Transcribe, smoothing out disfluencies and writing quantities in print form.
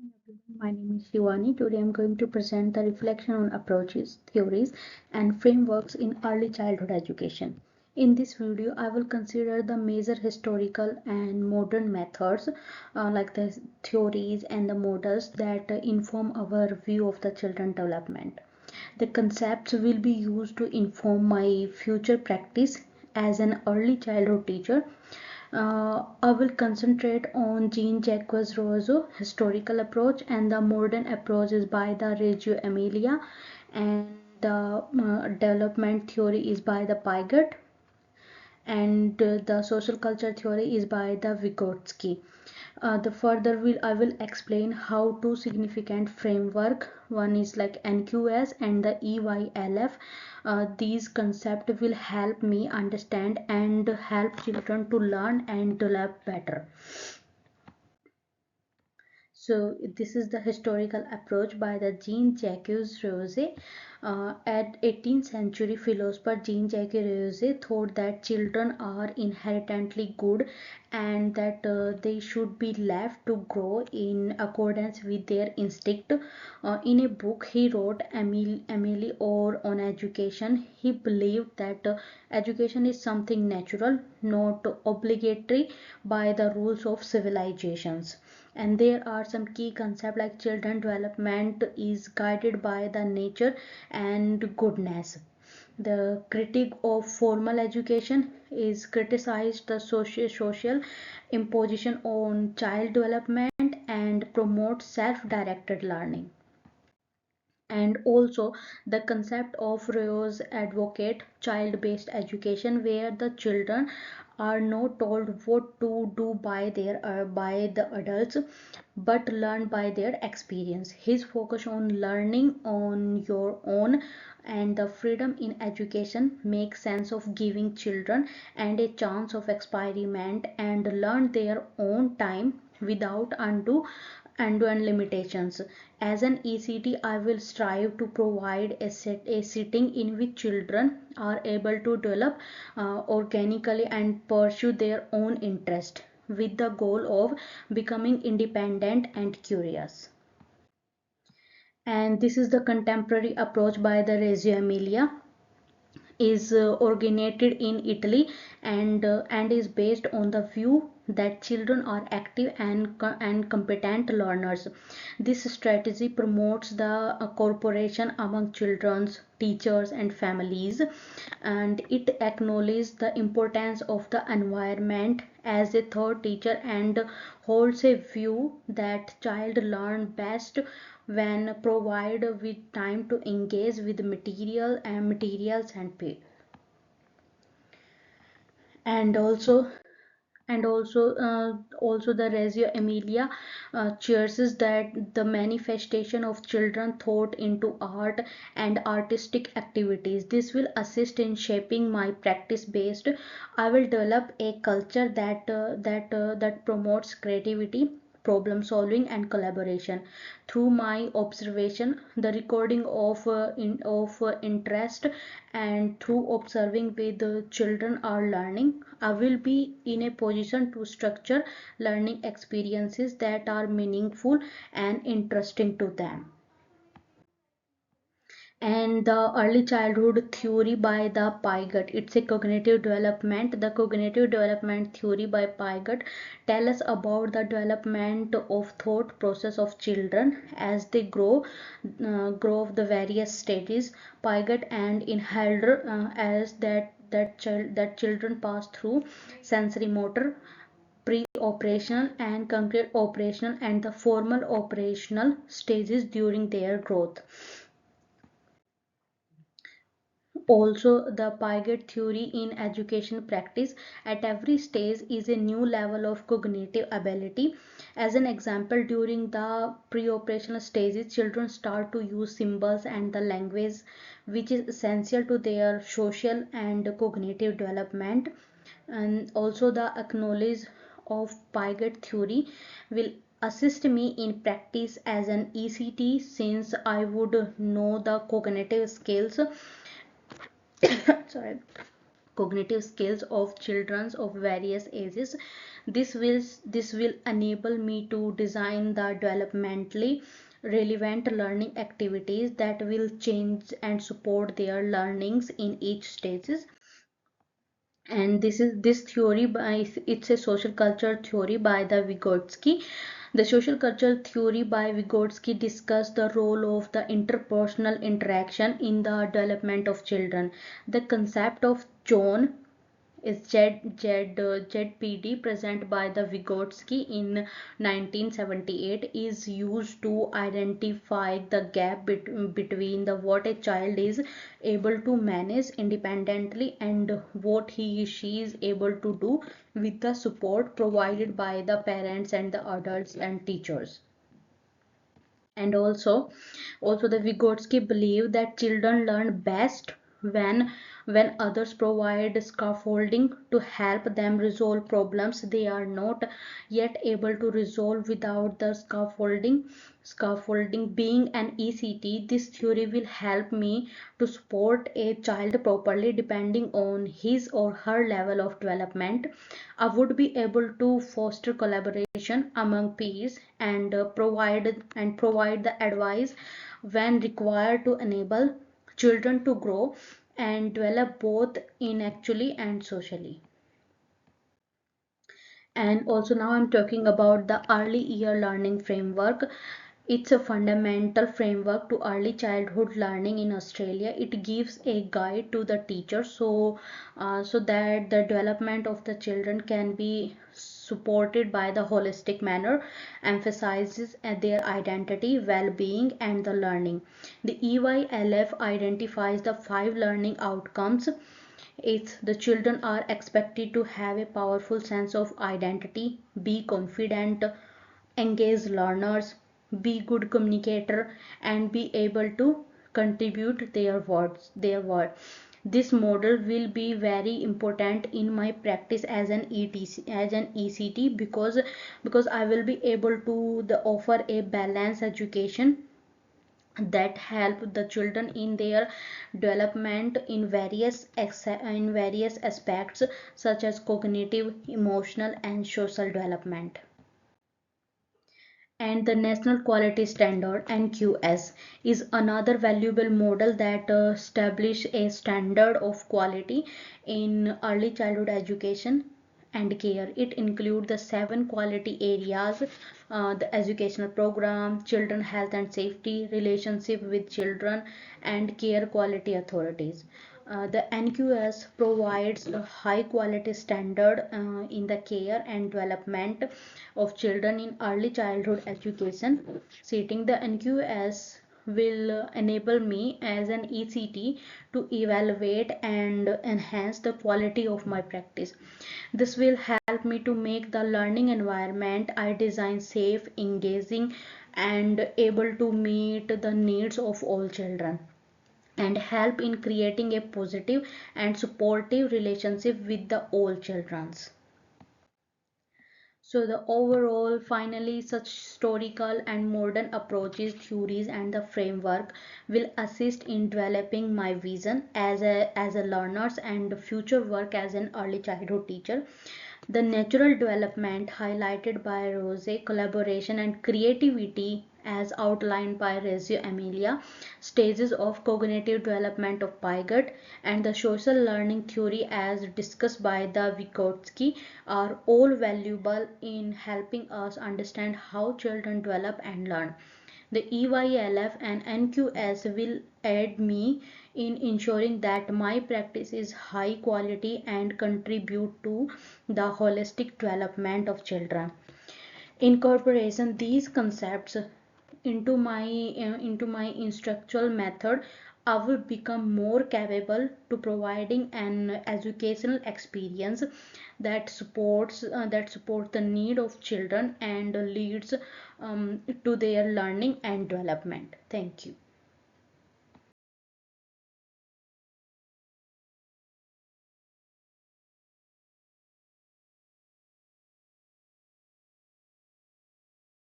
Everyone, my name is Shivani. Today I'm going to present the reflection on approaches, theories, and frameworks in early childhood education. In this video, I will consider the major historical and modern methods, like the theories and the models that inform our view of the children development. The concepts will be used to inform my future practice as an early childhood teacher. I will concentrate on Jean-Jacques Rousseau historical approach, and the modern approach is by the Reggio Emilia, and the development theory is by the Piaget, and the social culture theory is by the Vygotsky. The further will I will explain how two significant framework, one is like NQS and the EYLF. These concepts will help me understand and help children to learn and develop better. So this is the historical approach by the Jean-Jacques Rousseau. At 18th century philosopher Jean-Jacques Rousseau thought that children are inherently good and that they should be left to grow in accordance with their instinct. In a book he wrote, Emily or on education, he believed that education is something natural, not obligatory by the rules of civilizations. And there are some key concepts like children development is guided by the nature and goodness. The critique of formal education is criticized the social imposition on child development and promote self-directed learning. And also the concept of Roy's advocate child-based education, where the children are not told what to do by the adults but learn by their experience. His focus on learning on your own and the freedom in education makes sense of giving children and a chance of experiment and learn their own time without undue and limitations. As an ECT, I will strive to provide a setting in which children are able to develop organically and pursue their own interest with the goal of becoming independent and curious. And this is the contemporary approach by the Reggio Emilia, is originated in Italy and is based on the view that children are active and competent learners. This strategy promotes the cooperation among children's teachers and families, and it acknowledges the importance of the environment as a third teacher and holds a view that child learn best when provided with time to engage with materials and pay. And also the Reggio Emilia cheers that the manifestation of children thought into art and artistic activities. This will assist in shaping my practice based. I will develop a culture that promotes creativity, problem solving and collaboration through my observation, the recording of interest, and through observing with the children are learning. I will be in a position to structure learning experiences that are meaningful and interesting to them. And the early childhood theory by the Piaget, it's a cognitive development. The cognitive development theory by Piaget tell us about the development of thought process of children as they grow of the various stages. Piaget and Inhalder as that children pass through sensory motor, pre-operational and concrete operational and the formal operational stages during their growth. Also, the Piaget theory in education practice, at every stage is a new level of cognitive ability. As an example, during the pre-operational stages, children start to use symbols and the language, which is essential to their social and cognitive development. And also the acknowledge of Piaget theory will assist me in practice as an ECT, since I would know the cognitive skills sorry cognitive skills of children of various ages. This will enable me to design the developmentally relevant learning activities that will change and support their learnings in each stages. And this theory by, it's a social culture theory by the Vygotsky. The social culture theory by Vygotsky discussed the role of the interpersonal interaction in the development of children. The concept of John is ZPD present by the Vygotsky in 1978 is used to identify the gap between the what a child is able to manage independently and what she is able to do with the support provided by the parents and the adults and teachers. And also the Vygotsky believe that children learn best when others provide scaffolding to help them resolve problems they are not yet able to resolve without the scaffolding being an ECT. This theory will help me to support a child properly depending on his or her level of development. I would be able to foster collaboration among peers and provide the advice when required to enable children to grow and develop both intellectually and socially. And also now I'm talking about the early year learning framework. It's a fundamental framework to early childhood learning in Australia. It gives a guide to the teacher so that the development of the children can be supported by the holistic manner, emphasizes their identity, well-being and the learning. The EYLF identifies the 5 learning outcomes. It's the children are expected to have a powerful sense of identity, be confident, engage learners, be good communicator, and be able to contribute their word. This model will be very important in my practice as an ECT because I will be able to offer a balanced education that help the children in their development in various aspects such as cognitive, emotional and social development. And the National Quality Standard NQS is another valuable model that establish a standard of quality in early childhood education and care. It includes the 7 quality areas: the educational program, children health and safety, relationship with children, and care quality authorities. The NQS provides a high quality standard in the care and development of children in early childhood education. Setting the NQS will enable me as an ECT to evaluate and enhance the quality of my practice. This will help me to make the learning environment I design safe, engaging, and able to meet the needs of all children, and help in creating a positive and supportive relationship with the all childrens. So the overall, finally, such historical and modern approaches, theories, and the framework will assist in developing my vision as a learners and future work as an early childhood teacher. The natural development highlighted by Rose, collaboration and creativity as outlined by Reggio Emilia, stages of cognitive development of Piaget, and the social learning theory as discussed by the Vygotsky are all valuable in helping us understand how children develop and learn. The EYLF and NQS will aid me in ensuring that my practice is high quality and contribute to the holistic development of children. Incorporation these concepts into my instructional method, I will become more capable to providing an educational experience that supports the need of children and leads to their learning and development. Thank you.